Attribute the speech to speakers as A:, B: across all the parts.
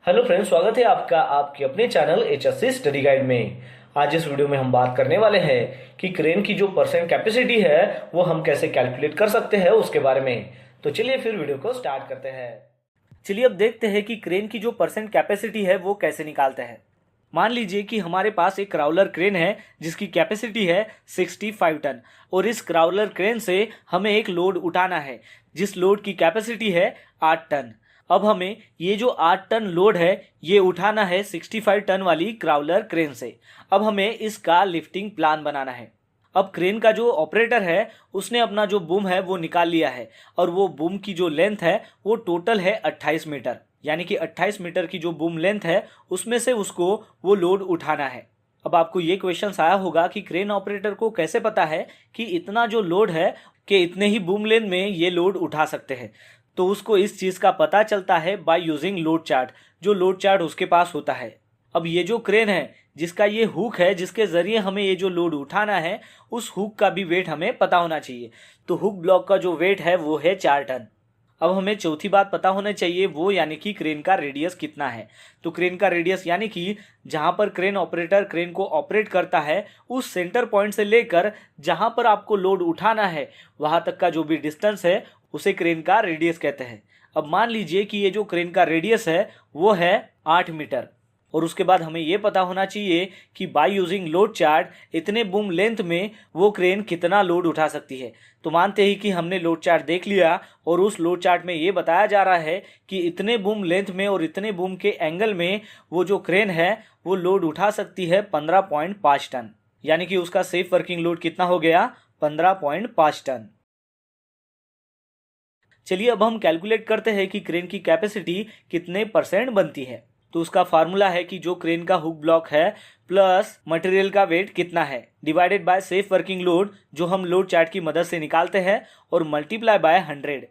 A: Hello friends, स्वागत है आपका आपके अपने चैनल HSC स्टडी गाइड में। आज इस वीडियो में हम बात करने वाले हैं कि क्रेन की जो परसेंट कैपेसिटी है वो हम कैसे कैलकुलेट कर सकते हैं उसके बारे में। तो चलिए फिर वीडियो को स्टार्ट करते हैं।
B: चलिए अब देखते हैं कि क्रेन की जो परसेंट कैपेसिटी है वो कैसे निकालते हैं। मान लीजिए कि हमारे पास एक क्राउलर क्रेन है जिसकी कैपेसिटी है 65 टन और इस क्राउलर क्रेन से हमें एक लोड उठाना है जिस लोड की कैपेसिटी है 8 टन। अब हमें ये जो 8 टन लोड है ये उठाना है 65 टन वाली क्राउलर क्रेन से। अब हमें इसका लिफ्टिंग प्लान बनाना है। अब क्रेन का जो ऑपरेटर है उसने अपना जो बूम है वो निकाल लिया है और वो बूम की जो लेंथ है वो टोटल है 28 मीटर, यानी कि 28 मीटर की जो बूम लेंथ है उसमें से उसको वो लोड उठाना है। अब आपको ये क्वेश्चन आया होगा कि क्रेन ऑपरेटर को कैसे पता है कि इतना जो लोड है कि इतने ही बूम लेंथ में ये लोड उठा सकते हैं। तो उसको इस चीज़ का पता चलता है बाय यूजिंग लोड चार्ट, जो लोड चार्ट उसके पास होता है। अब ये जो क्रेन है जिसका ये हुक है जिसके ज़रिए हमें ये जो लोड उठाना है उस हुक का भी वेट हमें पता होना चाहिए। तो हुक ब्लॉक का जो वेट है वो है 4 टन। अब हमें चौथी बात पता होना चाहिए वो यानी कि क्रेन का रेडियस कितना है। तो क्रेन का रेडियस यानी कि जहाँ पर क्रेन ऑपरेटर क्रेन को ऑपरेट करता है उस सेंटर पॉइंट से लेकर जहाँ पर आपको लोड उठाना है वहाँ तक का जो भी डिस्टेंस है उसे क्रेन का रेडियस कहते हैं। अब मान लीजिए कि ये जो क्रेन का रेडियस है वो है 8 मीटर और उसके बाद हमें ये पता होना चाहिए कि बाय यूजिंग लोड चार्ट इतने बूम लेंथ में वो क्रेन कितना लोड उठा सकती है। तो मानते ही कि हमने लोड चार्ट देख लिया और उस लोड चार्ट में ये बताया जा रहा है कि इतने बूम लेंथ में और इतने बूम के एंगल में वो जो क्रेन है वो लोड उठा सकती है 15.5 टन, यानी कि उसका सेफ वर्किंग लोड कितना हो गया 15.5 टन। चलिए अब हम कैलकुलेट करते हैं कि क्रेन की कैपेसिटी कितने परसेंट बनती है। तो उसका फार्मूला है कि जो क्रेन का हुक ब्लॉक है प्लस मटेरियल का वेट कितना है divided by safe working load जो हम लोड चार्ट की मदद से निकालते हैं और मल्टीप्लाई बाय 100।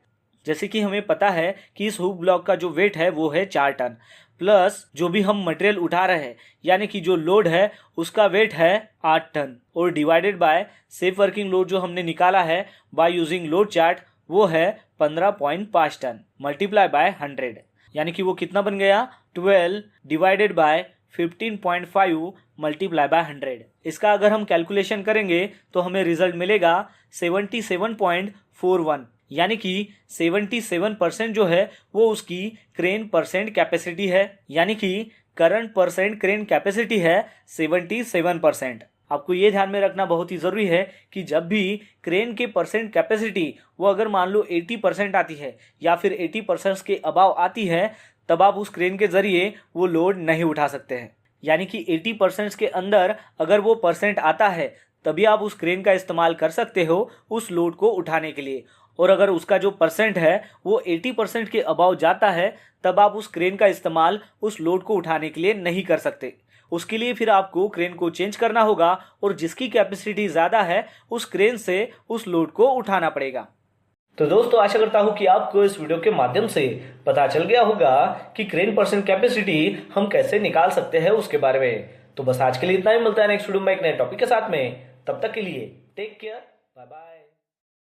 B: जैसे कि हमें पता है कि इस हुक ब्लॉक का जो वेट है वो है 4 टन प्लस जो भी हम मटेरियल उठा रहे हैं यानी कि जो लोड है उसका वेट है 8 टन और divided by safe working load जो हमने निकाला है बाय यूजिंग लोड चार्ट वो है 15.5 टन मल्टीप्लाई बाय 100, यानी कि वो कितना बन गया 12 डिवाइडेड बाय 15.5 मल्टीप्लाई बाय 100। इसका अगर हम कैलकुलेशन करेंगे तो हमें रिजल्ट मिलेगा 77.41, यानी कि 77% जो है वो उसकी क्रेन परसेंट कैपेसिटी है, यानी कि करंट परसेंट क्रेन कैपेसिटी है 77%। आपको ये ध्यान में रखना बहुत ही ज़रूरी है कि जब भी क्रेन के परसेंट कैपेसिटी वो अगर मान लो 80% आती है या फिर 80% के अबाव आती है तब आप उस क्रेन के ज़रिए वो लोड नहीं उठा सकते हैं। यानी कि 80% के अंदर अगर वो परसेंट आता है तभी आप उस क्रेन का इस्तेमाल कर सकते हो उस लोड को उठाने के लिए, और अगर उसका जो परसेंट है वो 80% के अबाव जाता है तब आप उस क्रेन का इस्तेमाल उस लोड को उठाने के लिए नहीं कर सकते। उसके लिए फिर आपको क्रेन को चेंज करना होगा और जिसकी कैपेसिटी ज़्यादा है उस क्रेन से उस लोड को उठाना पड़ेगा।
A: तो दोस्तों, आशा करता हूँ कि आपको इस वीडियो के माध्यम से पता चल गया होगा कि क्रेन परसेंट कैपेसिटी हम कैसे निकाल सकते हैं उसके बारे में। तो बस आज के लिए इतना ही, मिलता है नेक्स्ट वीडियो में एक नए टॉपिक के साथ में। तब तक के लिए टेक केयर, बाय बाय।